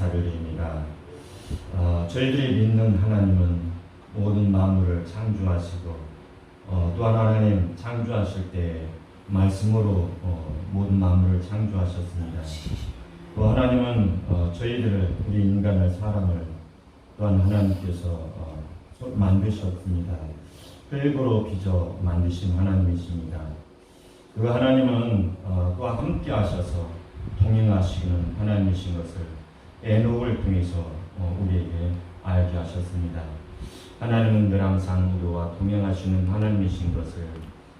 감사를 드립니다. 저희들이 믿는 하나님은 모든 만물을 창조하시고 또한 하나님 창조하실 때 말씀으로 모든 만물을 창조하셨습니다. 또 하나님은 저희들을 우리 인간을 사람을 또한 하나님께서 만드셨습니다. 흙으로 빚어 만드신 하나님이십니다. 그 하나님은 또 함께 하셔서 동행하시는 하나님이신 것을 에녹을 통해서 우리에게 알게 하셨습니다. 하나님은 늘 항상 우리와 동행하시는 하나님이신 것을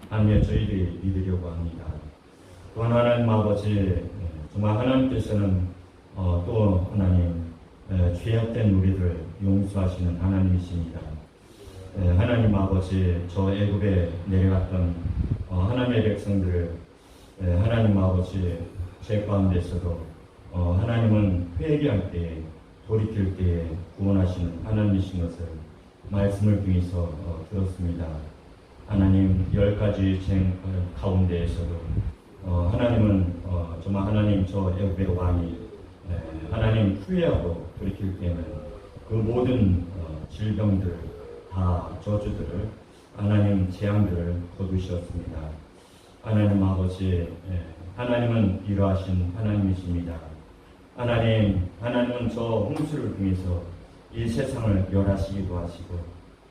하며 저희들이 믿으려고 합니다. 또한 하나님 아버지, 정말 하나님께서는 또 하나님 죄악된 우리를 용서하시는 하나님이십니다. 하나님 아버지, 저 애굽에 내려갔던 하나님의 백성들을 하나님 아버지 죄 가운데서도 하나님은 회개할 때에 돌이킬 때에 구원하시는 하나님이신 것을 말씀을 통해서 들었습니다. 하나님 10가지 죄 가운데에서도 하나님은 정말 하나님 저 애굽의 왕이 하나님 후회하고 돌이킬 때는 그 모든 질병들 다 저주들을 하나님 재앙들을 거두셨습니다. 하나님 아버지, 하나님은 이러하신 하나님이십니다. 하나님은 저 홍수를 통해서 이 세상을 멸하시기도 하시고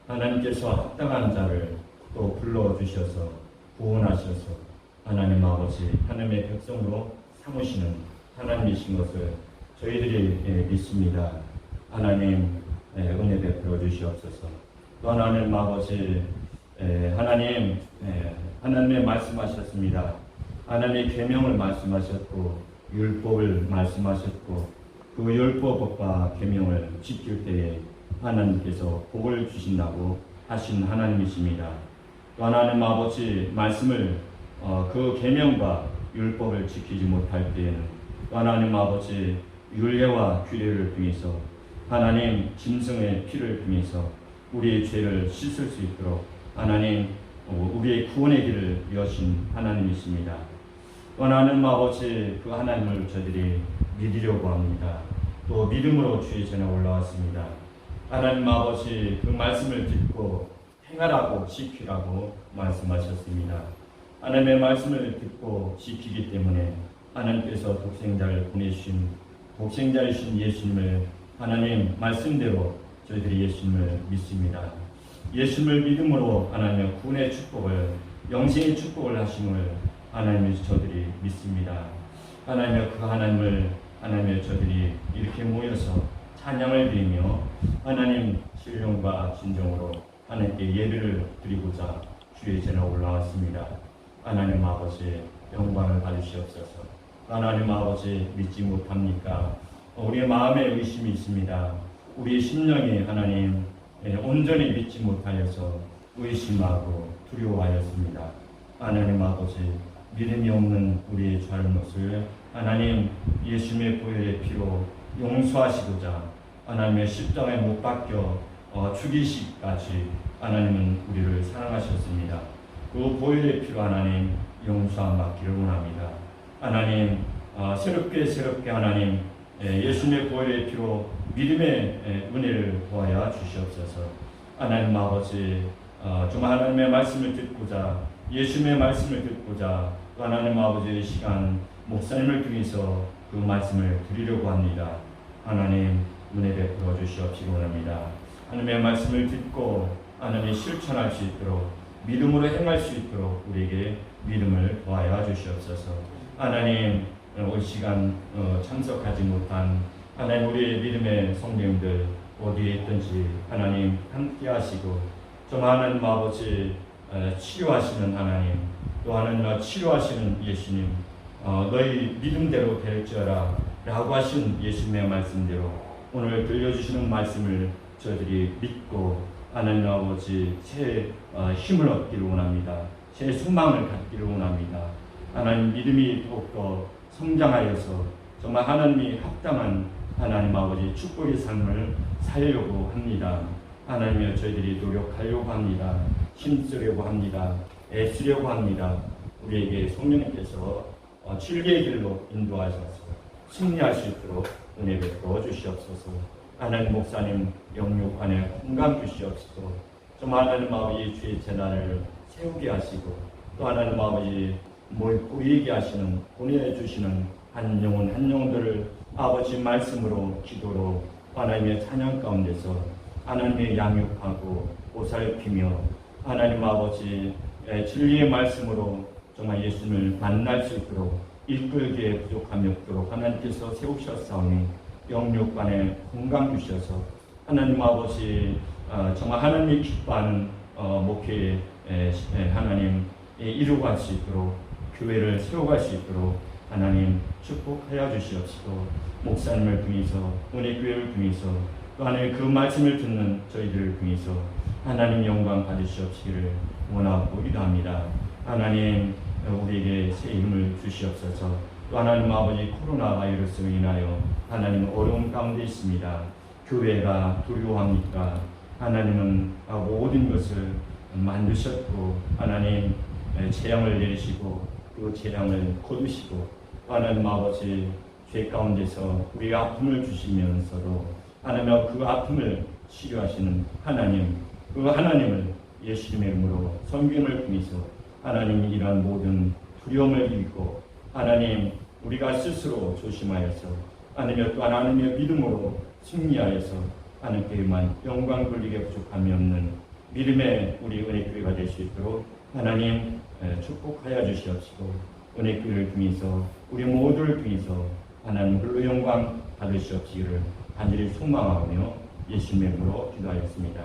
하나님께서 합당한 자를 또 불러주셔서 구원하셔서 하나님 아버지 하나님의 백성으로 삼으시는 하나님이신 것을 저희들이 믿습니다. 하나님 은혜 베풀어 주시옵소서. 또 하나님 아버지 하나님의 말씀하셨습니다. 하나님의 계명을 말씀하셨고 율법을 말씀하셨고 그 율법과 계명을 지킬 때에 하나님께서 복을 주신다고 하신 하나님이십니다. 또 하나님 아버지 말씀을 그 계명과 율법을 지키지 못할 때에는 또 하나님 아버지 율례와 규례를 통해서 하나님 짐승의 피를 통해서 우리의 죄를 씻을 수 있도록 하나님 우리의 구원의 길을 여신 하나님이십니다. 또 하나님 아버지 그 하나님을 저희들이 믿으려고 합니다. 또 믿음으로 주의 전에 올라왔습니다. 하나님 아버지 그 말씀을 듣고 행하라고 지키라고 말씀하셨습니다. 하나님의 말씀을 듣고 지키기 때문에 하나님께서 독생자를 보내신 독생자이신 예수님을 하나님 말씀대로 저희들이 예수님을 믿습니다. 예수님을 믿음으로 하나님의 구원의 축복을 영생의 축복을 하심을 하나님의 저들이 믿습니다. 하나님의 그 하나님의 저들이 이렇게 모여서 찬양을 드리며 하나님 신령과 진정으로 하나님께 예배를 드리고자 주의 전에 올라왔습니다. 하나님 아버지 영광을 받으시옵소서. 하나님 아버지 믿지 못합니까? 우리의 마음에 의심이 있습니다. 우리의 심령이 하나님 온전히 믿지 못하여서 의심하고 두려워하였습니다. 하나님 아버지 믿음이 없는 우리의 잘못을 하나님 예수님의 보혈의 피로 용서하시고자 하나님의 십자가에 못 박혀 죽이시기까지 하나님은 우리를 사랑하셨습니다. 그 보혈의 피로 하나님 용서함 받기를 원합니다. 하나님 새롭게 하나님 예수님의 보혈의 피로 믿음의 은혜를 도하여 주시옵소서. 하나님 아버지 정말 하나님의 말씀을 듣고자 예수님의 말씀을 듣고자 또 하나님 아버지의 시간 목사님을 통해서 그 말씀을 드리려고 합니다. 하나님 은혜 베풀어 주시옵시기 원합니다. 하나님의 말씀을 듣고 하나님이 실천할 수 있도록 믿음으로 행할 수 있도록 우리에게 믿음을 도하여 주시옵소서. 하나님 올 시간 참석하지 못한 하나님 우리의 믿음의 성도님들 어디에 있든지 하나님 함께 하시고 정말 하나님 아버지 치유하시는 하나님 또 하나님 치유하시는 예수님 너희 믿음대로 될지어라 라고 하신 예수님의 말씀대로 오늘 들려주시는 말씀을 저희들이 믿고 하나님 아버지 새 힘을 얻기를 원합니다. 새 소망을 갖기를 원합니다. 하나님 믿음이 더욱더 성장하여서 정말 하나님이 합당한 하나님 아버지 축복의 삶을 살려고 합니다. 하나님이여 저희들이 노력하려고 합니다. 힘쓰려고 합니다. 애쓰려고 합니다. 우리에게 성령님께서 진리의 길로 인도하셔서 승리할 수 있도록 은혜 베풀어 주시옵소서. 하나님 목사님 영육 안에 건강 주시옵소서. 좀 하나님 아버지 주의 재단을 세우게 하시고 또 하나님 아버지 보이게 하시는 보내주시는 한 영혼 한 영혼들을 아버지 말씀으로 기도로 하나님의 찬양 가운데서 하나님의 양육하고 보살피며 하나님 아버지 진리의 말씀으로 정말 예수님을 만날 수 있도록 이끌기에 부족함이 없도록 하나님께서 세우셨사오니 영육간에 건강 주셔서 하나님 아버지 정말 하나님이 기뻐하는 목회에 하나님 이루어갈 수 있도록 교회를 세워갈 수 있도록 하나님 축복하여 주시옵시고 목사님을 통해서 은혜교회를 통해서 또 하나님 그 말씀을 듣는 저희들을 통해서 하나님 영광 받으시옵시기를 원하고 기도합니다. 하나님 우리에게 새 힘을 주시옵소서. 또 하나님 아버지 코로나 바이러스로 인하여 하나님 어려운 가운데 있습니다. 교회가 두려워합니까? 하나님은 모든 것을 만드셨고 하나님 재앙을 내리시고 그 재앙을 거두시고 하나님 아버지 죄 가운데서 우리의 아픔을 주시면서도 하나님 그 아픔을 치료하시는 하나님 그 하나님을 예수님의 이름으로 성경을 통해서 하나님이 이러한 모든 두려움을 이기고 하나님 우리가 스스로 조심하여서 하나님 또 하나님의 믿음으로 승리하여서 하나님께만 영광 돌리게 부족함이 없는 믿음의 우리 은혜교회가 될 수 있도록 하나님 축복하여 주시옵시고 은혜교회를 통해서 우리 모두를 통해서 하나님 홀로 영광 받으시옵시기를 간절히 소망하며 예수님의 이름으로 기도하였습니다.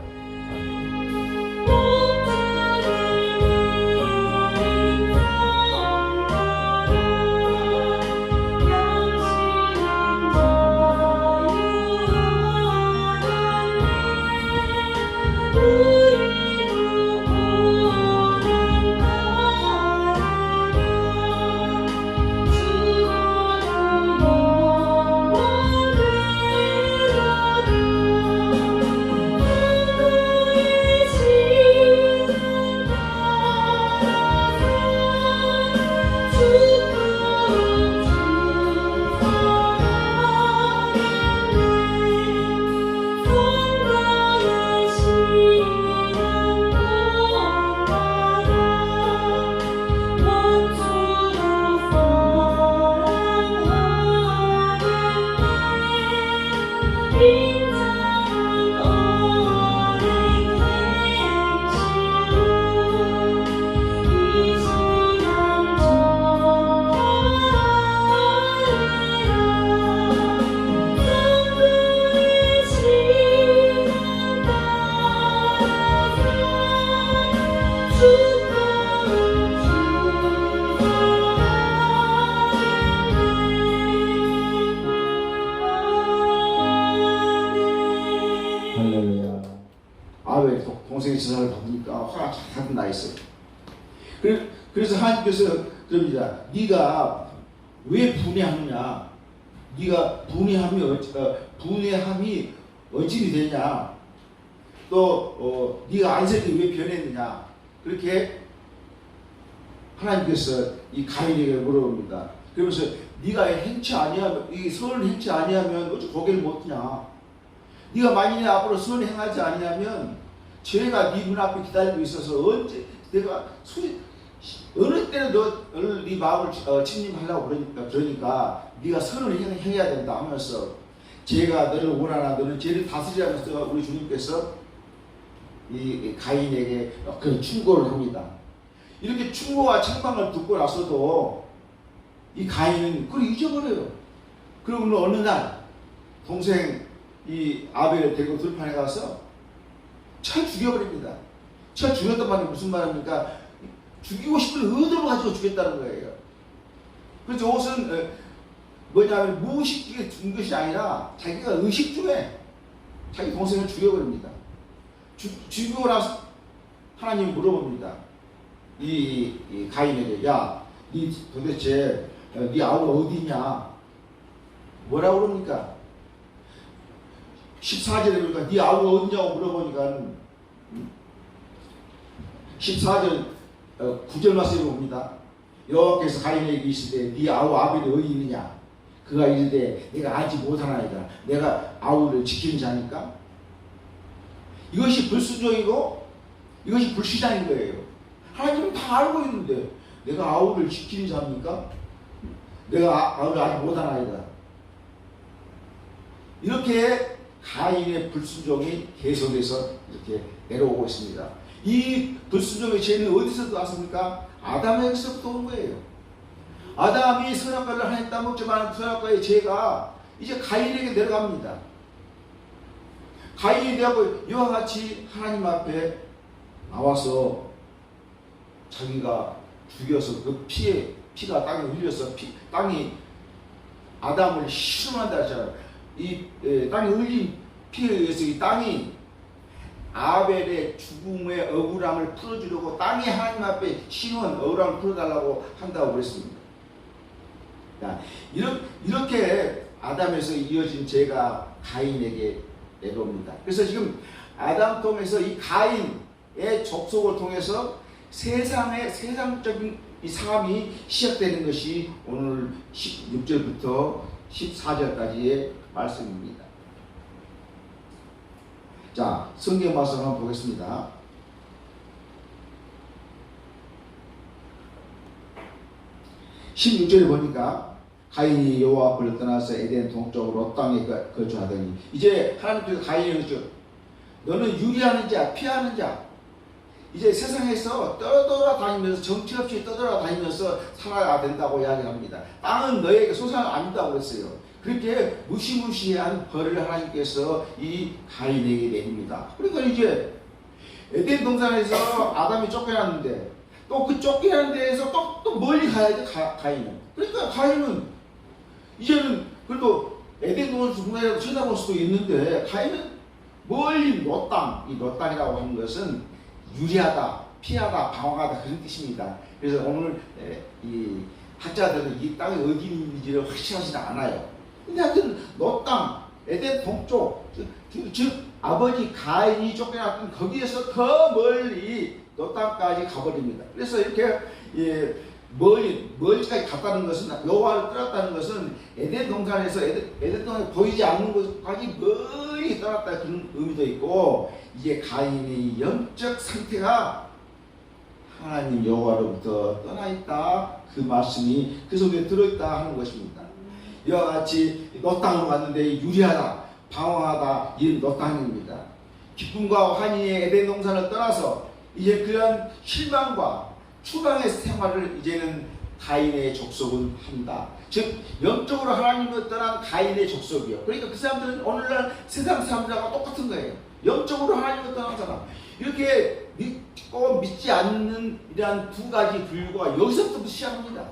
동생의 제사를 받으니까 화가 잘 나 있어요. 그래서 하나님께서 그럽니다. 네가 왜 분해하느냐? 네가 분해함이 어찌 되냐? 또 네가 안색이 왜 변했느냐? 그렇게 하나님께서 이 가인에게 물어봅니다. 그러면서 네가 행치 아니하면 이 선을 행치 아니하면 어찌 고개를 못 드냐? 네가 만일에 앞으로 선을 행하지 아니하면 죄가 네 문 앞에 기다리고 있어서 언제 내가 어느 때는 너를 네 마음을 침림하려고 그러니까 네가 선을 행해야 된다 하면서 죄가 너를 원하나 너는 죄를 다스리라면서 우리 주님께서 이 가인에게 그 충고를 합니다. 이렇게 충고와 책망을 듣고 나서도 이 가인은 그걸 잊어버려요. 그러고 어느 날 동생 이 아벨을 데리고 들판에 가서 쳐 죽여버립니다. 쳐 죽였단 말이 무슨 말입니까? 죽이고 싶은 의도를 가지고 죽였다는 거예요. 그래서 이것은 뭐냐면 무의식적에 죽은 것이 아니라 자기가 의식 중에 자기 동생을 죽여버립니다. 죽이고 나서 하나님이 물어봅니다. 이 가인에게 야, 니 도대체 네 아우가 어디 있냐? 뭐라고 그럽니까? 14절에 보니까 네 아우가 어디냐고 물어보니까 14절 9절 말씀에 봅니다. 여호와께서 가인에게 이르시되 네 아우 아벨이 어디 있느냐? 그가 이르되 내가 알지 못하나이다. 내가 아우를 지키는 자니까. 이것이 불순종이고 이것이 불신앙인 거예요. 하나님은 다 알고 있는데 내가 아우를 지키는 자입니까? 내가 아우를 알지 못하나이다. 이렇게 가인의 불순종이 계속해서 이렇게 내려오고 있습니다. 이 불순종의 죄는 어디서 왔습니까? 아담에게서부터 온 거예요. 아담이 선악과를 하나님 따먹지만 선악과의 죄가 이제 가인에게 내려갑니다. 가인이 되고 이와 같이 하나님 앞에 나와서 자기가 죽여서 그 피가 땅에 흘려서 땅이 아담을 실험한다 했잖아요. 땅에 흘린 피에 의해서 이 땅이 아벨의 죽음의 억울함을 풀어주려고 땅이 하나님 앞에 신원 억울함을 풀어달라고 한다고 그랬습니다. 이렇게 아담에서 이어진 죄가 가인에게 내려옵니다. 그래서 지금 아담 통해서 이 가인의 족속을 통해서 세상적인 이 삶이 시작되는 것이 오늘 16절부터 14절까지의 말씀입니다. 자, 성경 말씀 한번 보겠습니다. 16절에 보니까 가인이 여호와 앞을 떠나서 에덴 동쪽으로 땅에 거주하더니 이제 하나님께서 가인에게 너는 유리하는 자, 피하는 자, 이제 세상에서 떠돌아다니면서 정치 없이 떠돌아다니면서 살아야 된다고 이야기합니다. 땅은 너에게 소산은 아니다고 그랬어요. 그렇게 무시무시한 벌을 하나님께서 이 가인에게 내립니다. 그러니까 이제 에덴 동산에서 아담이 쫓겨났는데 또 그 쫓겨난 데에서 또 멀리 가야 돼, 가인은. 그러니까 가인은 이제는 그래도 에덴 동산에서 쳐다볼 수도 있는데 가인은 멀리 롯 땅, 이 롯 땅이라고 하는 것은 유리하다, 피하다, 방황하다 그런 뜻입니다. 그래서 오늘 이 학자들은 이 땅이 어디 있는지를 확실하지 않아요. 근데 하여튼 롯 땅, 에덴 동쪽, 즉 아버지 가인이 쫓겨났던 거기에서 더 멀리 롯 땅까지 가버립니다. 그래서 이렇게 멀리까지 갔다는 것은 여호와를 떠났다는 것은 에덴 동산에서 에덴 동산에 보이지 않는 곳까지 멀리 떠났다 그런 의미도 있고 이제 가인의 영적 상태가 하나님 여호와로부터 떠나 있다 그 말씀이 그 속에 들어있다 하는 것입니다. 이와 같이 롯 땅으로 갔는데 유리하다, 방황하다 이런 롯 땅입니다. 기쁨과 환희의 에덴 동산을 떠나서 이제 그런 실망과 추방의 생활을 이제는 가인의 족속은 한다. 즉 영적으로 하나님을 떠난 가인의 족속이요. 그러니까 그 사람들은 오늘날 세상 사람들하고 똑같은 거예요. 영적으로 하나님을 떠난 사람. 이렇게 믿고 믿지 않는 이러한 두 가지 분류가 여기서부터 시작합니다.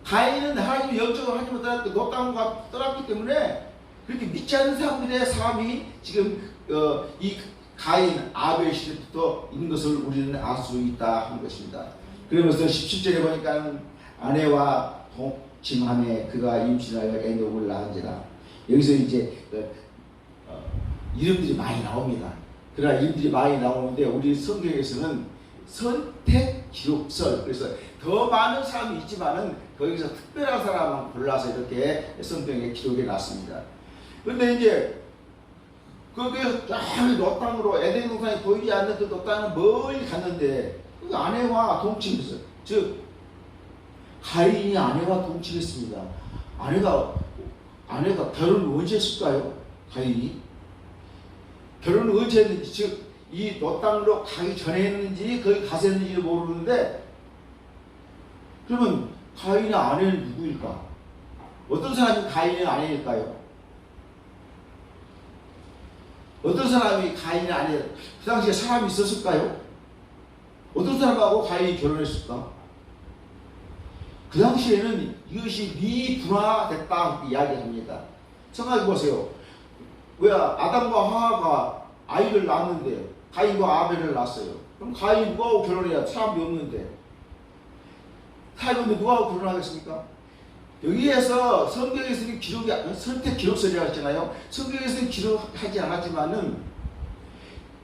가인은 하나님을 영적으로 하나님을 떠났고 롯 땅과 떠났기 때문에 그렇게 믿지 않는 사람들의 삶이 지금 이 가인, 아벨 시대부터 있는 것을 우리는 알 수 있다 하는 것입니다. 그러면서 17절에 보니까 아내와 동침함에 그가 임신하여 에녹을 낳은지라. 여기서 이제 이름들이 많이 나옵니다. 그러나 이름들이 많이 나오는데 우리 성경에서는 선택 기록설, 그래서 더 많은 사람이 있지만은 거기서 특별한 사람만 골라서 이렇게 성경에 기록해 놨습니다. 그런데 이제 거기에서 쫙 롯 땅으로 에덴 동산이 보이지 않는 그 롯 땅은 멀리 갔는데 그 아내와 동침했어요. 즉 가인이 아내와 동침했습니다. 아내가 결혼을 언제 했을까요? 가인이 결혼을 언제 했는지, 즉 이 롯 땅으로 가기 전에 했는지 거기 가서 했는지를 모르는데, 그러면 가인의 아내는 누구일까? 어떤 사람이 가인의 아내일까요? 어떤 사람이 가인의 아내, 그 당시에 사람이 있었을까요? 어떤 사람하고 가인이 결혼했을까? 그 당시에는 이것이 미분화됐다 이야기합니다. 생각해 보세요. 왜 아담과 하와가 아이를 낳았는데 가인과 아벨을 낳았어요. 그럼 가인이 누구하고 결혼해야 사람이 없는데, 사람이 없는데 누구하고 결혼하겠습니까? 여기에서 성경에서는 기록이, 선택 기록설이라고 했잖아요. 성경에서는 기록하지 않았지만은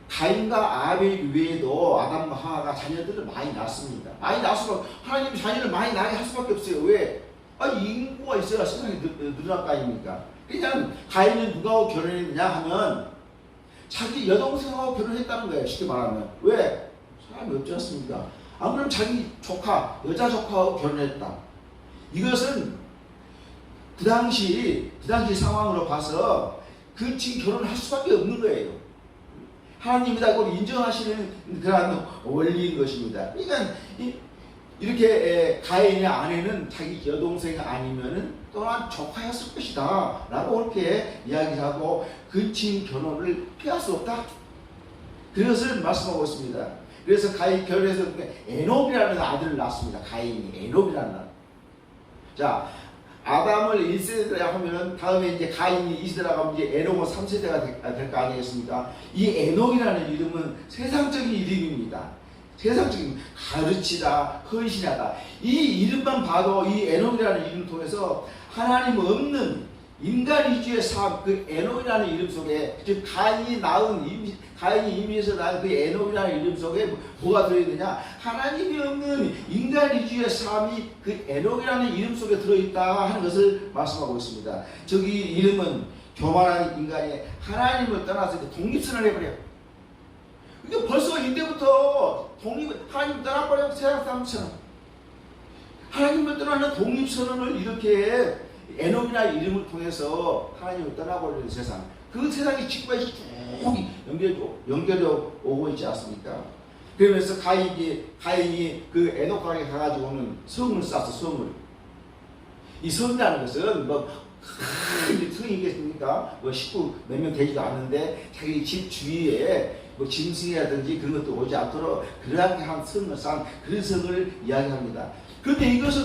가인과 아벨 외에도 아담과 하와가 자녀들을 많이 낳습니다. 많이 낳을수록 하나님이 자녀를 많이 낳게 할 수밖에 없어요. 왜? 인구가 있어야 세상이 늘어날 거 아닙니까? 그냥 가인은 누구하고 결혼했느냐 하면 자기 여동생하고 결혼했다는 거예요. 쉽게 말하면. 왜? 사람이 없지 않습니까? 안 그러면 자기 조카, 여자 조카하고 결혼했다. 이것은 그 당시 상황으로 봐서 그 지금 결혼을 할 수밖에 없는 거예요. 하나님이 다 그걸 인정하시는 그러한 원리인 것입니다. 그러니까 이렇게 가인의 아내는 자기 여동생 아니면은 또한 조카였을 것이다 라고 그렇게 이야기하고 근친 결혼을 피할 수 없다. 그것을 말씀하고 있습니다. 그래서 가인 결혼해서 에녹이라는 아들을 낳습니다. 가인이 에녹이라는 아들. 자, 아담을 1세대라 하면 다음에 이제 가인이 2세대라고 하면 이제 에녹은 3세대가 될 거 아니겠습니까? 이 에녹이라는 이름은 세상적인 이름입니다. 세상적인 가르치다, 헌신하다. 이 이름만 봐도 이 에녹이라는 이름 통해서 하나님 없는 인간 위주의 삶, 그 에녹이라는 이름 속에, 즉 가인이 이미에서 낳은 그 에녹이라는 이름 속에 뭐가 들어있느냐? 하나님이 없는 인간 위주의 삶이 그 에녹이라는 이름 속에 들어있다 하는 것을 말씀하고 있습니다. 저기 이름은 교만한 인간이 하나님을 떠나서 독립선을 해버려요. 그러니까 벌써 이때부터 하나님을 떠나버려. 세상 사람처럼 하나님을 떠나는 독립선언을 이렇게 에녹이라는 이름을 통해서 하나님을 떠나버리는 세상, 그 세상이 지금까지 쭉 연결되어 오고 있지 않습니까? 그러면서 가인이 그 에녹강에 가가지고는 성을 쌓았어. 성을. 이 성이라는 것은 큰 성이겠습니까? 식구 몇 명 되지도 않는데 자기 집 주위에 짐승이라든지 그런 것도 오지 않도록 그러하게 한 성을 쌓은 그런 성을 이야기합니다. 그런데 이것은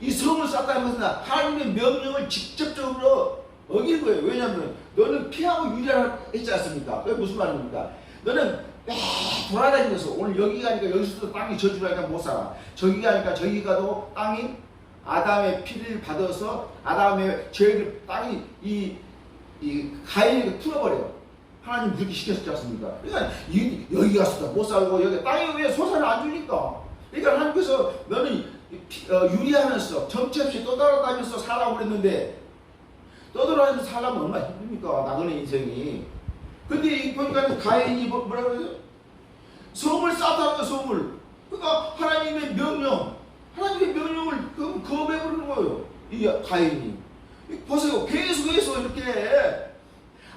이 성을 쌓다는 것은 하나님의 명령을 직접적으로 어긴 거예요. 왜냐하면 너는 피하고 유리하라 했지 않습니까? 그게 무슨 말입니까? 너는 돌아다니면서 오늘 여기 가니까 여기서도 땅이 저주라니까 못 살아. 저기 가니까 저기 가도 땅이 아담의 피를 받아서 아담의 죄를 땅이 이 가인에게 풀어버려요. 하나님 그렇게 시켰지 않습니까? 그러니까 여기 가서도 못 살고 여기 땅에 왜 소산을 안 주니까. 그러니까 하나님께서 너는 유리하면서 정체 없이 떠돌아다니면서 살라고 그랬는데 떠돌아다니면서 살려면 얼마나 힘듭니까? 나그네 인생이. 근데 보니까 가인이 뭐라 그러죠? 성을 쌓다는 거, 성을. 그러니까 하나님의 명령을 거부해버리는 거예요. 이 가인이. 보세요. 계속해서 이렇게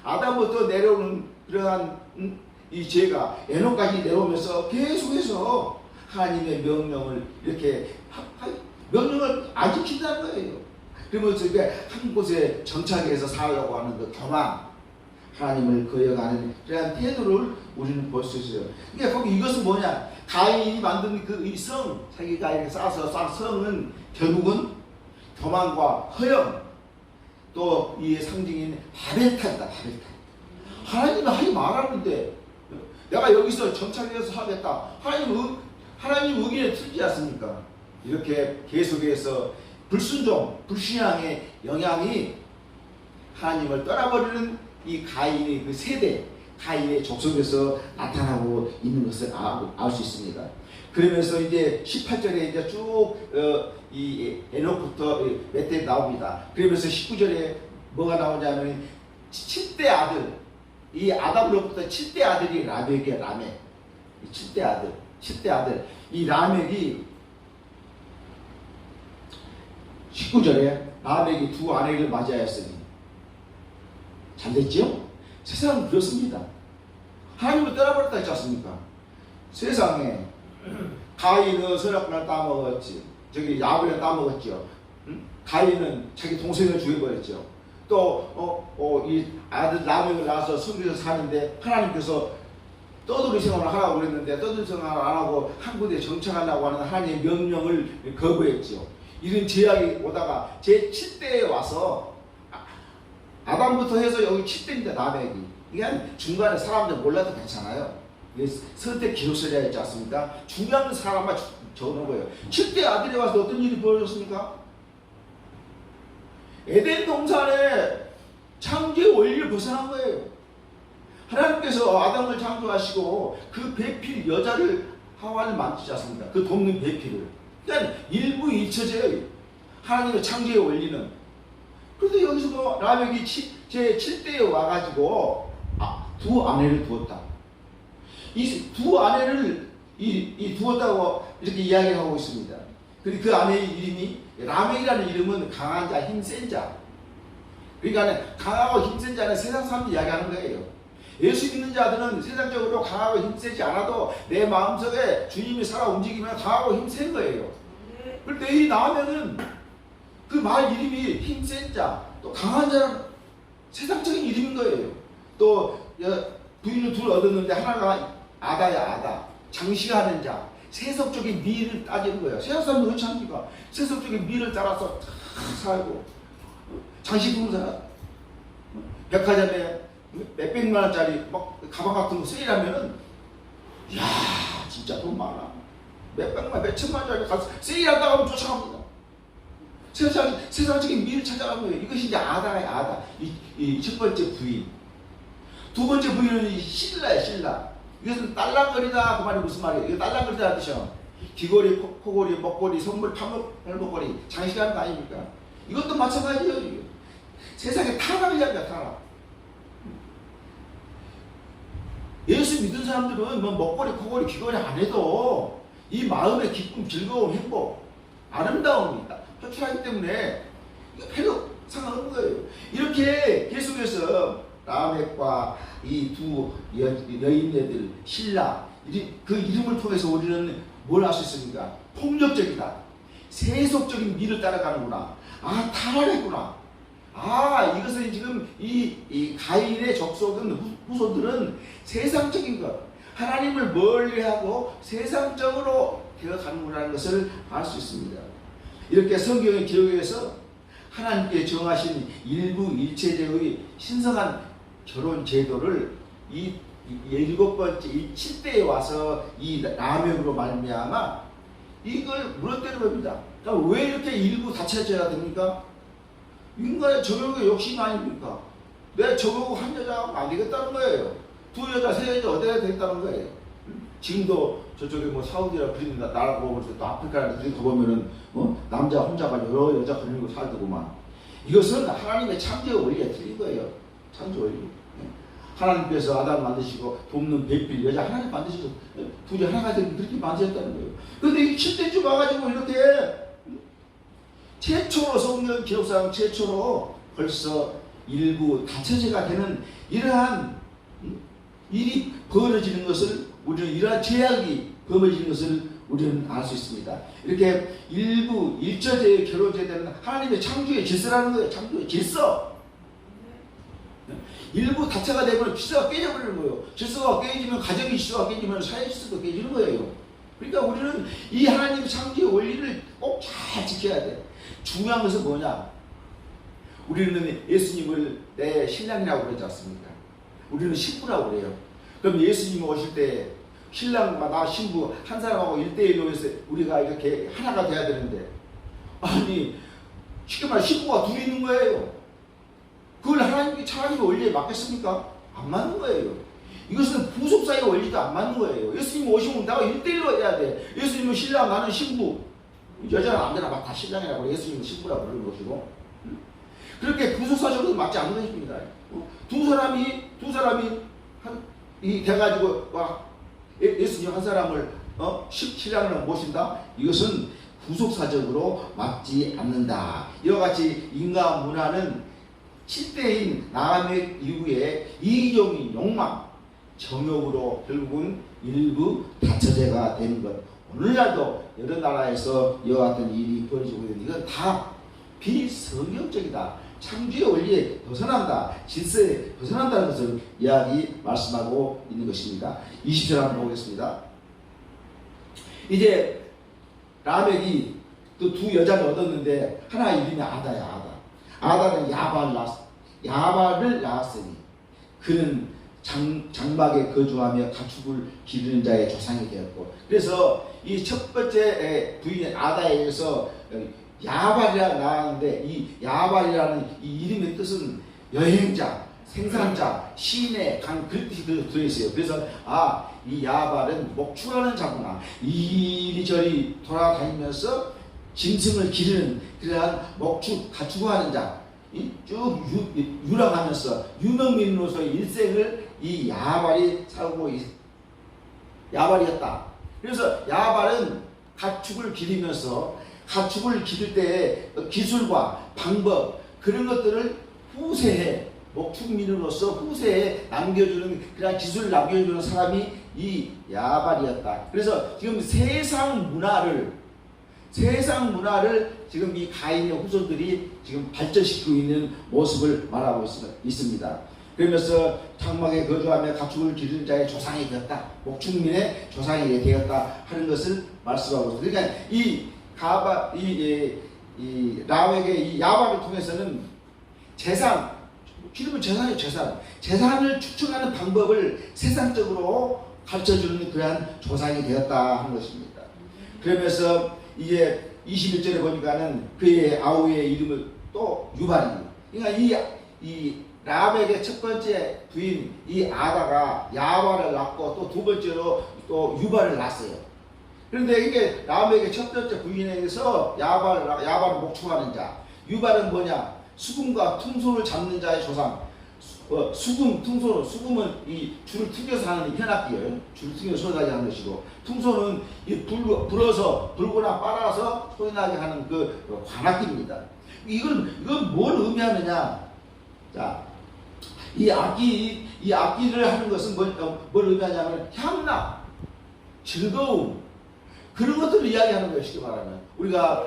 아담부터 내려오는 그러한 이 죄가 에녹까지 내려오면서 계속해서 하나님의 명령을 이렇게 명령을 안 지킨다는 거예요. 그러면서 이게 한 곳에 정착해서 살려고 하는 그 교만, 하나님을 거역하는 그런 태도를 우리는 볼 수 있어요. 그러니까 거기 이것은 뭐냐? 가인이 만든 그 이 성, 자기가 이렇게 쌓아서 쌓은 성은 결국은 교만과 허영, 또 이 상징인 바벨탑이다. 바벨탑. 하나님은 하지 말았는데 내가 여기서 정착해서 하겠다. 하나님 의견에 틀리지 않습니까? 이렇게 계속해서 불순종, 불신앙의 영향이 하나님을 떠나버리는 이 가인의 그 세대, 가인의 족속에서 나타나고 있는 것을 알 수 있습니다. 그러면서 이제 18절에 이제 쭉 이 에녹부터 몇 대 나옵니다. 그러면서 19절에 뭐가 나오냐면 7대 아들, 이 아담으로부터 7대 아들이 라멕이야. 라멕. 7대 아들. 이 라멕이 19절에 라멕이 두 아내를 맞이하였으니 잘 됐죠? 세상은 그렇습니다. 하나님을 떠나버렸다 했지 않습니까? 세상에 가인은 선악과를 따먹었지. 저기 야벨을 따먹었죠. 가인은 자기 동생을 죽여버렸죠. 또 이 아들 라멕을 낳아서 성에서 사는데 하나님께서 떠돌이 생활을 하라고 그랬는데 떠돌이 생활을 안 하고 한 군데 정착하려고 하는 하나님의 명령을 거부했죠. 이런 제약이 오다가 제 7대에 와서 아담부터 해서 여기 7대입니다. 라멕이. 이게 중간에 사람들 몰라도 괜찮아요. 선택 기록서리에 있지 않습니까? 중요한 사람만 적어놓은 거예요. 7대 아들이 와서 어떤 일이 벌어졌습니까? 에덴 동산에 창조의 원리를 벗어난 거예요. 하나님께서 아담을 창조하시고 그 배필 여자를 하와를 만지지 않습니까? 그 돕는 배필을. 그러니까 일부일처제예요. 하나님의 창조의 원리는. 그런데 여기서 뭐 라멕이 제 7대에 와가지고 두 아내를 두었다. 이 두 아내를 두었다고 이렇게 이야기를 하고 있습니다. 그리고 그 아내의 이름이 라멕이라는 이름은 강한 자, 힘센 자. 그러니까 강하고 힘센 자는 세상 사람들이 이야기하는 거예요. 예수 믿는 자들은 세상적으로 강하고 힘세지 않아도 내 마음속에 주님이 살아 움직이면 강하고 힘센 거예요. 그런데 이 나오면은 그 말 이름이 힘센 자, 또 강한 자는 세상적인 이름인 거예요. 또 부인을 둘 얻었는데 하나가 아다야 아다, 장시하는 자, 세속적인 미를 따지는 거예요. 세상 사람은 그렇지 않습니까? 세속적인 미를 따라서 살고 장식품 사, 백화점에 몇백만 원짜리 막 가방 같은 거 세일하면은 이야 진짜 돈 많아. 몇백만 몇천만 원짜리 가서 세일한다고 하면 쫓아갑니다. 세상적인 미를 찾아가는 거예요. 이것이 이제 아다예요. 아다. 이 첫 번째 부인. 두 번째 부인은 신라예요. 신라. 이것은 딸랑거리다 그 말이 무슨 말이에요? 이거 딸랑거리다 뜻이요. 귀걸이, 코걸이, 목걸이, 선물, 팔목걸이 장식하는 거 아닙니까? 이것도 마찬가지예요. 이게. 세상에 타락을 이야기야. 타락. 예수 믿은 사람들은 뭐 먹거리, 코걸이, 귀걸이 안 해도 이 마음의 기쁨, 즐거움, 행복, 아름다움이 표출하기 때문에 이거 별로 상관없는 거예요. 이렇게 계속해서 라멕과 이 두 여인네들, 신라, 그 이름을 통해서 우리는 뭘 알 수 있습니까? 폭력적이다. 세속적인 미를 따라가는구나. 타락했구나. 이것은 지금 이 가인의 족속은 후손들은 세상적인 것, 하나님을 멀리하고 세상적으로 되어가는구나라는 것을 알 수 있습니다. 이렇게 성경의 기록에서 하나님께 정하신 일부 일체제의 신성한 결혼 제도를 이 7번째 이 7대에 와서 이 라멕으로 말미암아 이걸 무너뜨리는 겁니다. 그러니까 왜 이렇게 일부 다쳐져야 됩니까? 인간의 저격의 욕심 아닙니까? 내 저격을 한 여자가 안 되겠다는 거예요. 두 여자, 세 여자 어디가 되겠다는 거예요. 지금도 저쪽에 뭐 사우디라 그런 나라 보고 또 아프리카나 그런 거 보면은 남자 혼자가 여러 여자 걸리고 살더구만. 이것은 하나님의 창조 원리가 틀린 거예요. 창조 원리. 하나님께서 아담 만드시고 돕는 배필 여자 하나님 만드셔서 둘이 하나가 되면 그렇게 만드셨다는 거예요. 그런데 이 7대쯤 와가지고 이렇게 최초로 성경 기록상 최초로 벌써 일부 다처제가 되는 이러한 일이 벌어지는 것을 우리는 이러한 죄악이 벌어지는 것을 우리는 알 수 있습니다. 이렇게 일부 일처제의 결혼제되는 하나님의 창조의 질서라는 거예요. 창조의 질서. 일부 다처가 되면 질서가 깨져버리는 거예요. 질서가 깨지면 가정의 질서가 깨지면 사회 질서도 깨지는 거예요. 그러니까 우리는 이 하나님 창조의 원리를 꼭 잘 지켜야 돼. 중요한 것은 뭐냐? 우리는 예수님을 내 신랑이라고 그러지 않습니까? 우리는 신부라고 그래요. 그럼 예수님 오실 때 신랑과 나 신부 한 사람하고 1대1로 해서 우리가 이렇게 하나가 돼야 되는데 아니 쉽게 말해 신부가 둘이 있는 거예요. 그걸 하나님께 하나님의 원리에 맞겠습니까? 안 맞는 거예요. 이것은 부속사의 원리도 안 맞는 거예요. 예수님 오시면 나가 1대1로 해야 돼. 예수님은 신랑 나는 신부. 여자는 아무데나 막 다 신랑이라고 그래. 예수님은 신부라고 부르는 것이고 그렇게 부속사적으로 맞지 않는 것입니다. 두 사람이 이 돼가지고 막 예수님 한 사람을 신랑을 모신다. 이것은 부속사적으로 맞지 않는다. 이와 같이 인간 문화는 7대인 라멕 이후에 이기적인 욕망, 정욕으로 결국은 일부 다처제가 되는 것. 오늘날도 여러 나라에서 이와 같은 일이 벌어지고 있는 이건 다 비성경적이다. 창조의 원리에 벗어난다. 질서에 벗어난다는 것을 말씀하고 있는 것입니다. 20절 한번 보겠습니다. 이제 라멕이 또 두 여자를 얻었는데 하나 이름이 아다야. 아다는 야발을 낳았으니 그는 장막에 거주하며 가축을 기르는 자의 조상이 되었고 그래서 이 첫 번째 부인 아다에 의해서 야발이라 나왔는데 이 야발이라는 이 이름의 뜻은 여행자, 생산자, 시인의 그런 뜻이 들어있어요. 그래서 이 야발은 목축하는 자구나. 이리저리 돌아다니면서 짐승을 기르는 그러한 목축 가축화하는 자, 쭉 유랑하면서 유명민으로서 일생을 이 야발이 살고 야발이었다. 그래서 야발은 가축을 기르면서 가축을 기를 때의 기술과 방법 그런 것들을 후세에 목축민으로서 후세에 남겨주는 그런 기술을 남겨주는 사람이 이 야발이었다. 그래서 지금 세상 문화를 지금 이 가인의 후손들이 지금 발전시키고 있는 모습을 말하고 있습니다. 그러면서 장막에 거주하며 가축을 기르는 자의 조상이 되었다. 목축민의 조상이 되었다 하는 것을 말씀하고 있습니다. 그러니까 이 라멕의 이 야발을 통해서는 기르면 재산이 재산을 축적하는 방법을 세상적으로 가르쳐주는 그러한 조상이 되었다 하는 것입니다. 그러면서 이게 21절에 보니까는 그의 아우의 이름을 또 유발입니다. 그러니까 이 라멕의 첫 번째 부인 이 아다가 야발을 낳고 또 두 번째로 또 유발을 낳았어요. 그런데 이게 라멕의 첫 번째 부인에게서 야발을 목축하는 자, 유발은 뭐냐? 수금과 퉁소를 잡는 자의 조상. 수금은 이 줄을 튕겨서 하는 현악기예요. 줄을 튕겨서 소리 나게 하는 것이고, 퉁소는 이 불어서 불거나 빨아서 소리 나게 하는 그 관악기입니다. 이건 뭘 의미하느냐? 자, 이 악기를 하는 것은 뭘 의미하냐면 향락, 즐거움 그런 것들을 이야기하는 거예요. 쉽게 말하면 우리가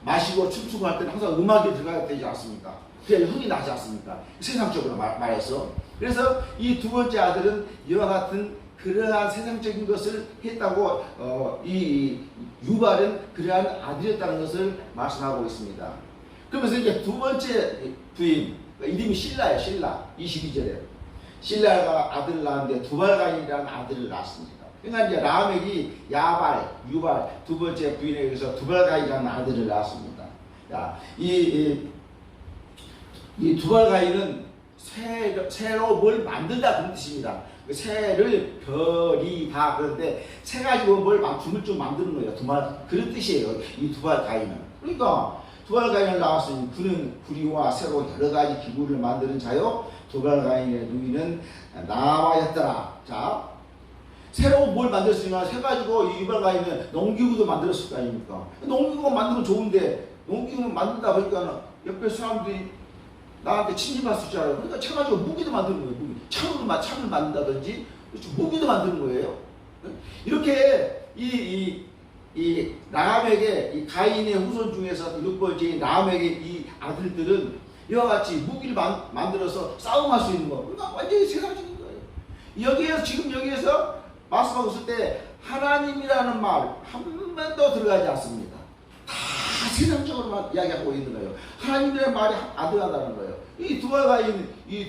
마시고 춤추고 할 때는 항상 음악이 들어가야 되지 않습니까? 그래야 흥이 나지 않습니까? 세상적으로 말해서. 그래서 이 두 번째 아들은 이와 같은 그러한 세상적인 것을 했다고 이 유발은 그러한 아들이었다는 것을 말씀하고 있습니다. 그러면서 이제 두 번째 부인 이름이 신라예요. 신라 22절에 신라가 아들을 낳았는데 두발가인이라는 아들을 낳았습니다. 그러니까 이제 라멕이 야발, 유발 두 번째 부인에 의해서 두발가인이라는 아들을 낳았습니다. 이 두발가인은 새로 뭘 만들다 그런 뜻입니다. 새를 별이다 그런데 새 가지고 뭘 춤을 좀 만드는 거예요. 그런 뜻이에요. 이 두발가인은. 그러니까 두발가인을 낳았으니 그는 구리와 새로 여러 가지 기구를 만드는 자요. 두발가인의 누이는 나아마였더라. 자, 새로 뭘 만들었으니까 새 가지고 이 유발가인은 농기구도 만들었을 거 아닙니까? 농기구가 만들면 좋은데 농기구 만들다 보니까 옆에 사람들이 나한테 침입할 수 있잖아요. 그러니까 차 가지고 무기도 만드는 거예요. 창을 만든다든지 무기도 만드는 거예요. 이렇게 이 라멕의 이 가인의 후손 중에서 6번째 라멕의 이 아들들은 이와 같이 무기를 만들어서 싸움할 수 있는 거. 그러니까 완전히 세상적인 거예요. 여기에서 말씀하고 있을 때 하나님이라는 말 한 번도 들어가지 않습니다. 다 세상적으로만 이야기하고 있는 거예요. 하나님이라는 말이 아들하다는 거예요. 이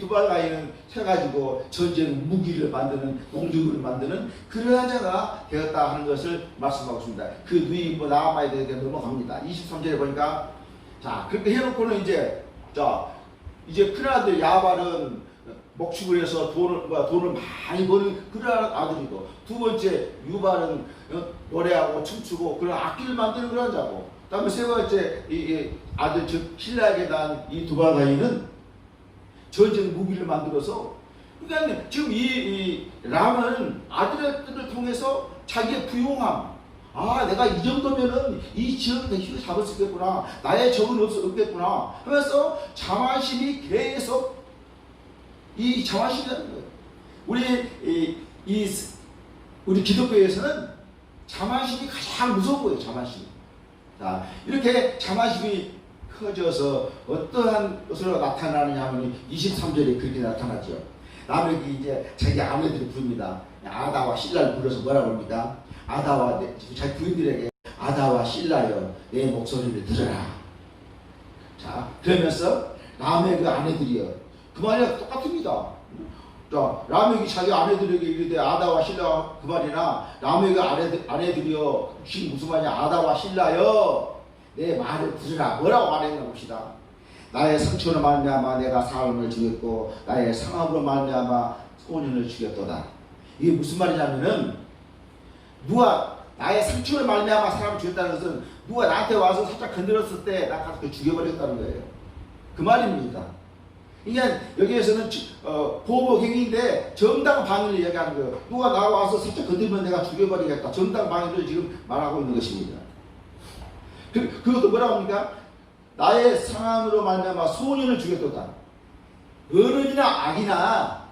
두발가인은 해가지고 전쟁 무기를 만드는 농기구를 만드는 그러한 자가 되었다 하는 것을 말씀하고 있습니다. 그 누이 나아마에 대해 넘어갑니다. 23절에 보니까 자 그렇게 해놓고는 이제 큰아들 야발은 목축을 해서 돈을 많이 버는 그러한 아들이고 두 번째 유발은 노래하고 춤추고 그런 악기를 만드는 그런 자고 다음에 세 번째 이 아들 즉 신라에게 낳은 이 두발가인은 전쟁 무기를 만들어서 그러니까 지금 이 람은 아들들을 통해서 자기의 부용함 내가 이 정도면은 이 지역을 힘을 잡을 수 있겠구나 나의 적은 없겠구나 하면서 자만심이 계속 이 자만심이라는 거예요. 우리 기독교에서는 자만심이 가장 무서운 거예요. 자만심. 자, 이렇게 자만심이 커져서 어떠한 것으로 나타나느냐 하면 23절에 그렇게 나타나죠. 라멕이 이제 자기 아내들을 부릅니다. 아다와 신라를 불러서 뭐라고 합니다. 자기 부인들에게 아다와 신라여 내 목소리를 들어라. 자, 그러면서 라멕의 아내들이여 그 말이 똑같습니다. 자, 라멕이 자기 아내들에게 이르되 아다와 신라 그 말이나 라멕의 아내들이여 지금 무슨 말이냐 아다와 신라여 내 말을 들으라 뭐라고 말했나 봅시다. 나의 상처로 말미암아 내가 사람을 죽였고 나의 상함으로 말미암아 소년을 죽였도다. 이게 무슨 말이냐면은 누가 나의 상처를 말미암아 사람을 죽였다는 것은 누가 나한테 와서 살짝 건드렸을 때 나 가서 죽여버렸다는 거예요. 그 말입니다. 그러니까 여기에서는 보복행위인데 정당 방위를 이야기하는 거예요. 누가 나와서 살짝 건드리면 내가 죽여버리겠다. 정당 방위를 지금 말하고 있는 것입니다. 그것도 뭐라고 합니까? 나의 상함으로 말미암아 소년을 죽였도다. 어른이나 아기나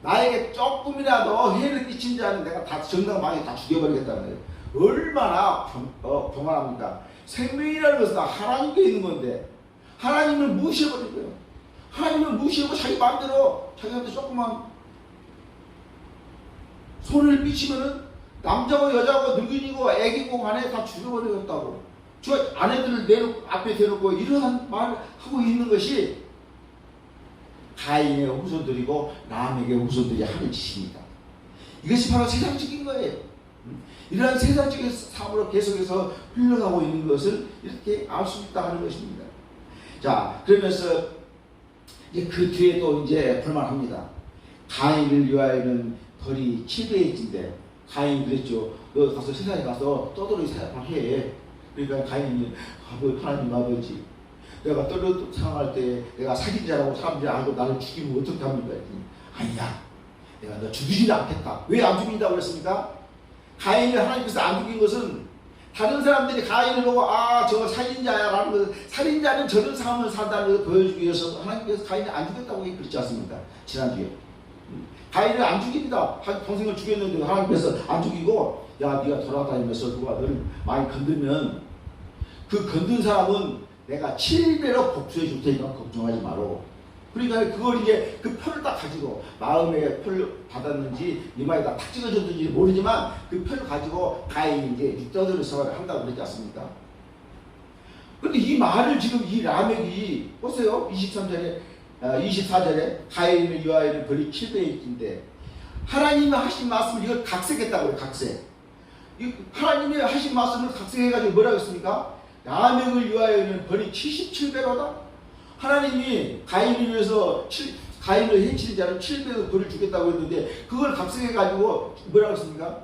나에게 조금이라도 해를 끼친 자는 내가 다 정당 방위 다 죽여버리겠다는 거예요. 얼마나 교만합니까? 생명이라는 것은 하나님께 있는 건데 하나님을 무시해버린 거예요. 하나님을 무시하고 자기 마음대로 자기한테 조그만 손을 삐치면은 남자고 여자고 늙은이고 애기고 간에 다 죽여버리겠다고. 저 아내들을 앞에 대놓고 이러한 말을 하고 있는 것이 가인의 후손들이고 람에게 후손들이 하는 짓입니다. 이것이 바로 세상적인 거예요. 이러한 세상적인 삶으로 계속해서 흘러가고 있는 것을 이렇게 알 수 있다 하는 것입니다. 자, 그러면서 이제 그 뒤에 또 이제 볼만합니다. 가인을 위하여는 벌이 700인데 가인이 그랬죠. 너 가서 세상에 가서 떠돌이 생활해. 그러니까 가인이 하나님 아버지, 내가 떠돌이 생활할 때 내가 살인자라고 사람들이 알고 나를 죽이면 어떻게 합니까? 아니야, 내가 너 죽이지 않겠다. 왜 안 죽인다고 그랬습니까? 가인을 하나님께서 안 죽인 것은 다른 사람들이 가인을 보고 저 살인자야 라는 것은, 살인자는 저런 삶을 산다는 것을 보여주기 위해서 하나님께서 가인을 안 죽였다고 그랬지 않습니까? 지난주에 가인을 안 죽입니다. 동생을 죽였는데 하나님께서 안 죽이고, 야 네가 돌아다니면서 누가 너를 많이 건들면 그 건든 사람은 내가 7배로 복수해 줄 테니까 걱정하지 마라. 그러니까 그걸 이제 그 표를 딱 가지고, 마음에 표를 받았는지 이마에다 탁 찍어줬는지 모르지만 그 표를 가지고 가인이 이제 떠드는 생활을 한다고 그러지 않습니까? 근데 이 말을 지금 이 라멕이 보세요. 24절에 가인을 위하여는 벌이 700인데 하나님이 하신 말씀을 이걸 각색했다고 그래요. 각색. 하나님이 하신 말씀을 각색해가지고 뭐라고 했습니까? 라멕을 위하여는 벌이 77배로다. 하나님이 가인을 위해서 가인을 해치는 자는 700의 벌을 주겠다고 했는데 그걸 각색해가지고 뭐라고 했습니까?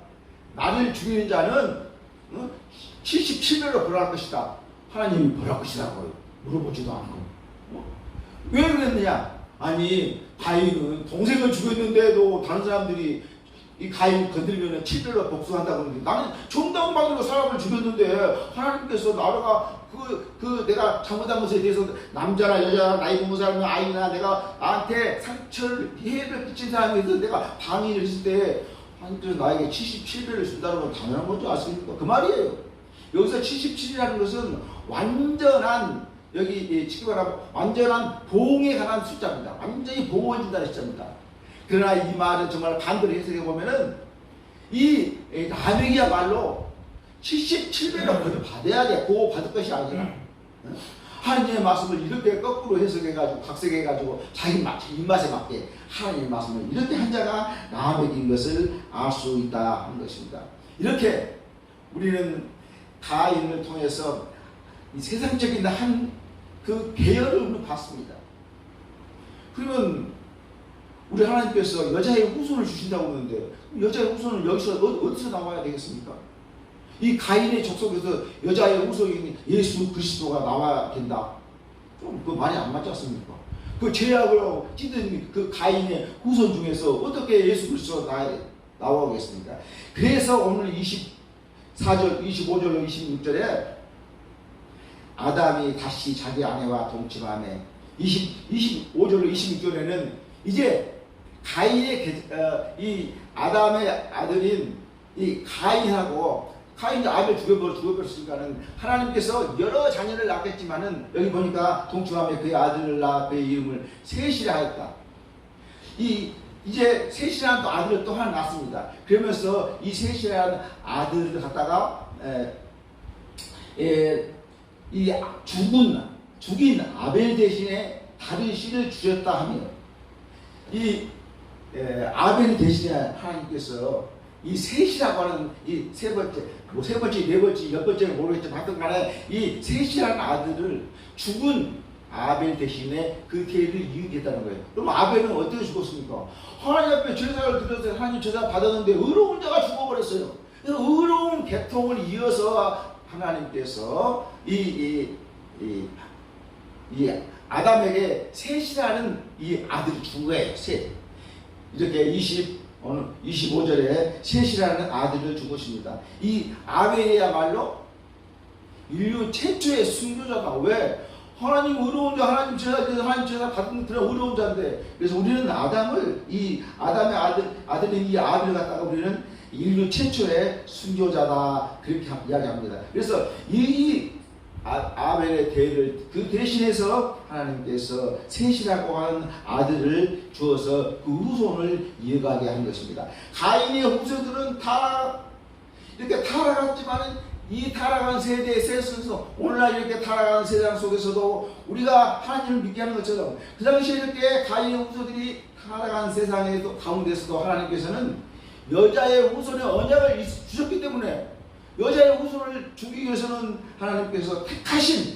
나를 죽이는 자는 77배로 벌할 것이다. 하나님이 벌할 것이라고 물어보지도 않고. 왜 그랬느냐? 아니 가인은 동생을 죽였는데도 다른 사람들이 이 가인 건드리면 7배로 복수한다고 하는데 나는 정당방위로 사람을 죽였는데 하나님께서 나라가 내가 잘못한 것에 대해서 남자나 여자나 나이 먹은 사람이나 아이나 내가 나한테 상처를 해를 끼친 사람에 대해서 내가 방위를 했을 때 하나님께서 나에게 77배를 준다는 건 당연한 건지 아십니까? 그 말이에요. 여기서 77이라는 것은 완전한, 여기 치기 말하면 완전한 보응에 관한 숫자입니다. 완전히 보응을 준다는 숫자입니다. 그러나 이 말은 정말 반대로 해석해 보면은 이 라멕이야말로 77배로 벌을 받아야 돼. 그거 받을 것이 아니라 하나님의 말씀을 이렇게 거꾸로 해석해가지고 각색해가지고 자기 입맛에 맞게 하나님의 말씀을 이렇게 한 자가 라멕인 것을 알 수 있다 하는 것입니다. 이렇게 우리는 가인을 통해서 이 세상적인 한 그 계열을 봤습니다. 그러면 우리 하나님께서 여자의 후손을 주신다고 하는데 여자의 후손은 여기서 어디서 나와야 되겠습니까? 이 가인의 족속에서 여자의 후손인 예수 그리스도가 나와야 된다. 좀 그 말이 안 맞지 않습니까? 그 죄악으로 찌든 그 가인의 후손 중에서 어떻게 예수 그리스도가 나오겠습니까? 그래서 오늘 24절, 25절, 26절에 아담이 다시 자기 아내와 동침하며 25절, 26절에는 이제 가인의 이 아담의 아들인 이 가인하고 가인이 아벨 죽여버렸으니까는 하나님께서 여러 자녀를 낳겠지만은 여기 보니까 동침하며 그의 아들을 낳아 그의 이름을 셋이라 하였다. 이제 셋이라는 또 아들을 또 하나 낳습니다. 그러면서 이 셋이라는 아들을 갖다가 이 죽인 아벨 대신에 다른 씨를 주셨다 하며 이 아벨 대신에 하나님께서 이 셋이라고 하는 이 세 번째, 네 번째, 몇 번째는 모르겠지만 하여튼 간에 이 셋이라는 아들을 죽은 아벨 대신에 그 대를 이기겠다는 거예요. 그럼 아벨은 어떻게 죽었습니까? 하나님 앞에 제사를 드려서 하나님 제사 받았는데 의로운 자가 죽어버렸어요. 그래서 의로운 새로운 계통을 이어서 하나님께서 이 아담에게 셋이라는 이 아들을 준 거예요. 셋. 이렇게 25절에 셋이라는 아들을 준 것입니다. 이 아벨이야말로 인류 최초의 순교자다. 왜? 하나님 의로운 자, 하나님 제사 받은 그런 의로운 자인데, 그래서 우리는 아담을, 이 아담의 아들인 이 아벨을 갖다가 우리는 인류 최초의 순교자다, 그렇게 이야기합니다. 그래서 이 아벨의 대를 그 대신해서 하나님께서 셋이라고 하는 아들을 주어서 그 후손을 이어가게 한 것입니다. 가인의 후손들은 이렇게 타락했지만 이 타락한 세대의 셋에서 오늘날 이렇게 타락한 세상 속에서도 우리가 하나님을 믿게 하는 것처럼 그 당시에 이렇게 가인의 후손들이 타락한 세상의 가운데서도 하나님께서는 여자의 후손의 언약을 주셨기 때문에 여자의 후손을 주기 위해서는 하나님께서 택하신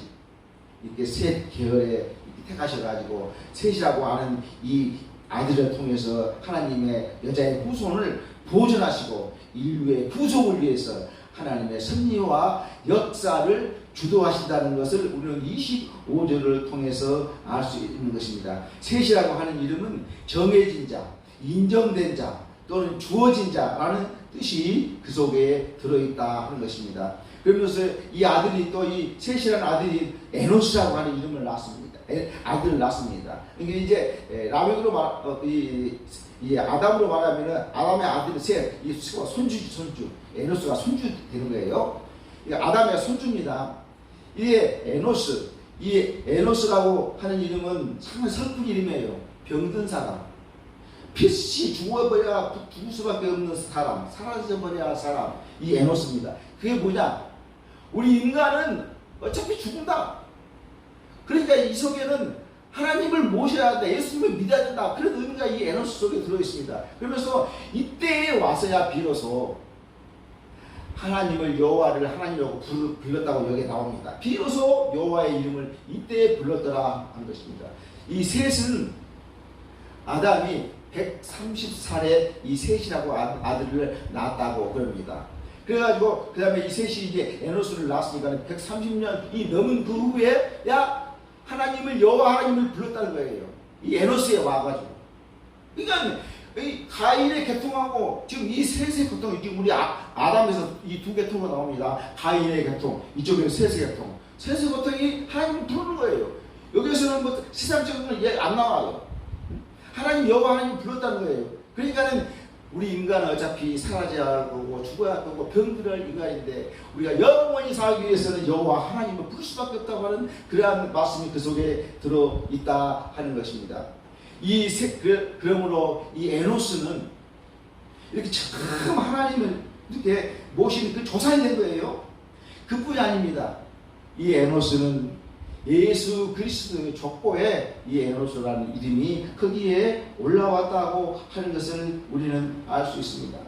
이렇게 셋 계열에 택하셔가지고 셋이라고 하는 이 아들을 통해서 하나님의 여자의 후손을 보존하시고 인류의 구속을 위해서 하나님의 섭리와 역사를 주도하신다는 것을 우리는 25절을 통해서 알 수 있는 것입니다. 셋이라고 하는 이름은 정해진 자, 인정된 자 또는 주어진 자라는 뜻이 그 속에 들어있다 하는 것입니다. 그러면서 이 아들이 또 이 셋이라는 아들이 에노스라고 하는 이름을 낳았습니다. 아들을 낳았습니다. 이게 이제 라멕으로 이 아담으로 말하면은 아담의 아들은 셋, 이 손주지 손주. 에노스가 손주 되는 거예요. 이 아담의 손주입니다. 이게 에노스, 이 에노스라고 하는 이름은 참 슬픈 이름이에요. 병든 사람. 필시 죽을 수밖에 없는 사람, 사라져버려야 할 사람, 이 에노스입니다. 그게 뭐냐? 우리 인간은 어차피 죽는다. 그러니까 이 속에는 하나님을 모셔야 한다, 예수님을 믿어야 된다, 그런 의미가 이 에노스 속에 들어있습니다. 그러면서 이때에 와서야 비로소 하나님을 여호와를 하나님이라고 불렀다고 여기에 나옵니다. 비로소 여호와의 이름을 이때에 불렀더라 하는 것입니다. 이 셋은 아담이 130살에 이 셋이라고 아들을 낳았다고 그럽니다. 그래가지고 그 다음에 이 셋이 이제 에노스를 낳았으니까 130년이 넘은 그 후에 하나님을 여호와 하나님을 불렀다는 거예요. 이 에노스에 와가지고. 그러니까 이 가인의 계통하고 지금 이 셋의 계통이 지금 우리 아담에서 이 두 계통으로 나옵니다. 가인의 계통, 이쪽에는 셋의 계통. 셋의 계통이 하나님을 부르는 거예요. 여기에서는 뭐 세상적인 건 안 나와요. 하나님 여호와 하나님 불렀다는 거예요. 그러니까는 우리 인간은 어차피 사라져야 할 거고 죽어야 할 거고 병들어야 할 인간인데 우리가 영원히 살기 위해서는 여호와 하나님을 부를 수밖에 없다고 하는 그러한 말씀이 그 속에 들어있다 하는 것입니다. 그러므로 이 에노스는 이렇게 참 하나님을 이렇게 모신 그 조상이 된 거예요. 그뿐이 아닙니다. 이 에노스는 예수 그리스도의 족보에 이 에노스라는 이름이 거기에 올라왔다고 하는 것을 우리는 알 수 있습니다.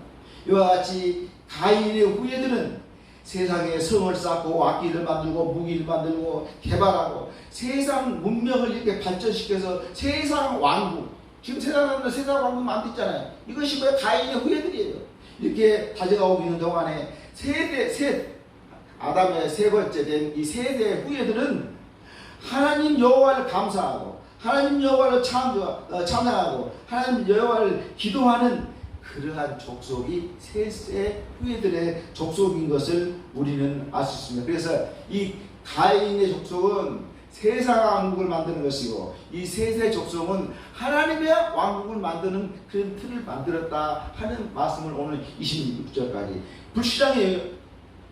이와 같이 가인의 후예들은 세상에 성을 쌓고 악기를 만들고 무기를 만들고 개발하고 세상 문명을 이렇게 발전시켜서 세상 왕국, 지금 세상 왕국 만들잖아요. 이것이 뭐 가인의 후예들이에요. 이렇게 다져가고 있는 동안에 아담의 세 번째 된 이 세대의 후예들은 하나님 여호와를 감사하고 하나님 여호와를 찬양하고 하나님 여호와를 기도하는 그러한 족속이 셋의 후예들의 족속인 것을 우리는 알 수 있습니다. 그래서 이 가인의 족속은 세상 왕국을 만드는 것이고 이 셋의 족속은 하나님의 왕국을 만드는 그런 틀을 만들었다 하는 말씀을 오늘 26절까지 불신앙의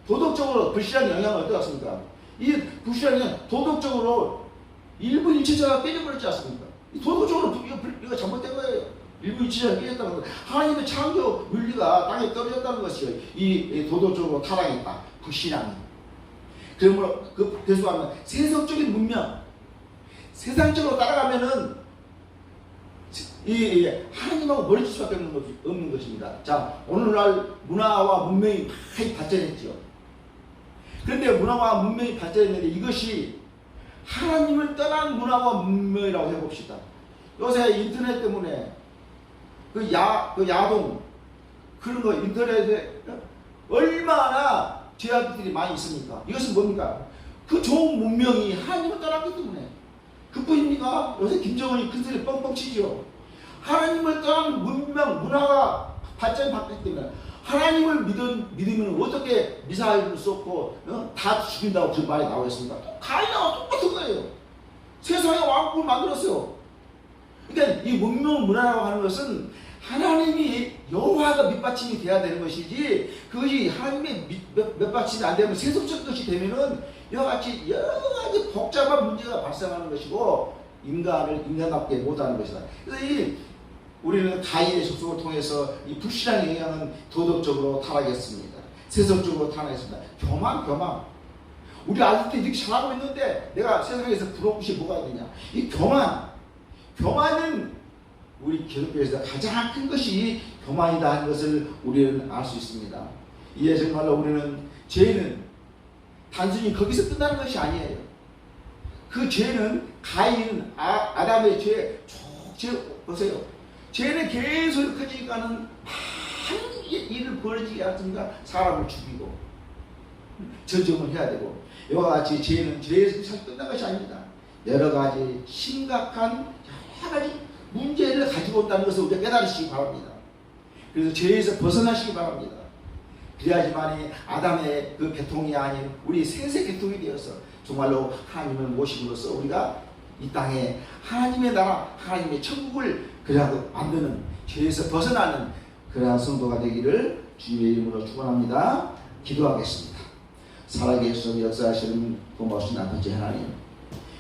도덕적으로 불신앙의 영향은 어떻습니까? 이 불신앙은 도덕적으로 일부 일체자가 깨져버렸지 않습니까? 도덕적으로 이거 잘못된 거예요. 일부 일체자가 깨졌다는 것. 하나님의 창조 윤리가 땅에 떨어졌다는 것이요. 이 도덕적으로 타락했다. 불신앙이. 그러므로 그래서 하면 세속적인 문명, 세상적으로 따라가면은 하나님하고 멀어질 수밖에 없는 것입니다. 자, 오늘날 문화와 문명이 많이 발전했죠. 그런데 문화와 문명이 발전했는데 이것이 하나님을 떠난 문화와 문명이라고 해봅시다. 요새 인터넷 때문에 야동 그런 거 인터넷에 얼마나 죄악들이 많이 있습니까? 이것은 뭡니까? 그 좋은 문명이 하나님을 떠났기 때문에. 그뿐입니까? 요새 김정은이 큰 소리 뻥뻥 치죠. 하나님을 떠난 문명, 문화가 발전이 바뀌기 때문에 하나님을 믿으면 어떻게 미사일을 쏘고 다 죽인다고 그 말이 나오겠습니까? 가인하고 똑같은 거예요. 세상에 왕국을 만들었어요. 그러니까 이 문명 문화라고 하는 것은 하나님이 여호와가 밑받침이 돼야 되는 것이지, 그것이 하나님의 밑받침이 안 되면 세속적 것이 되면은 이와 같이 여러 가지 복잡한 문제가 발생하는 것이고 인간을 인간답게 못하는 것이다. 그래서 우리는 가인의 속성을 통해서 이 불신앙의 영향은 도덕적으로 타락했습니다. 세속적으로 타락했습니다. 교만. 우리 아들 때 이렇게 잘하고 있는데 내가 세상에서 부러운 것이 뭐가 있느냐? 이 교만은 우리 기독교에서 가장 큰 것이 교만이다 하는 것을 우리는 알 수 있습니다. 이에 정말로 우리는 죄는 단순히 거기서 끝나는 것이 아니에요. 그 죄는 가인, 아담의 죄, 보세요. 죄는 계속 커지니까는 많은 일을 벌어지지 않습니까? 사람을 죽이고 저점을 해야 되고, 이와 같이 죄는 죄에서 끝난 것이 아닙니다. 여러 가지 심각한 여러 가지 문제를 가지고 온다는 것을 우리가 깨달으시기 바랍니다. 그래서 죄에서 벗어나시기 바랍니다. 그래야지만이 아담의 그 계통이 아닌 우리 셋의 계통이 되어서 정말로 하나님을 모심으로써 우리가 이 땅에 하나님의 나라, 하나님의 천국을 그래도 만드는, 죄에서 벗어나는 그러한 성도가 되기를 주님의 이름으로 축원합니다. 기도하겠습니다. 살아계시는 역사하시는 고마우신 아버지 하나님,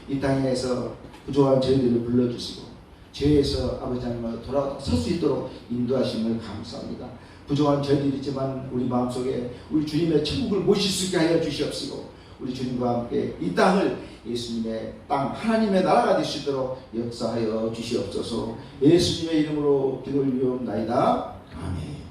이 땅에서 부족한 저희들을 불러주시고 죄에서 아버지 하나님을 돌아설 수 있도록 인도하심을 감사합니다. 부족한 저희들이지만 우리 마음속에 우리 주님의 천국을 모실 수 있게 하여 주시옵시고, 우리 주님과 함께 이 땅을 예수님의 땅, 하나님의 나라가 될 수 있도록 역사하여 주시옵소서. 예수님의 이름으로 기도를 드리옵나이다. 아멘.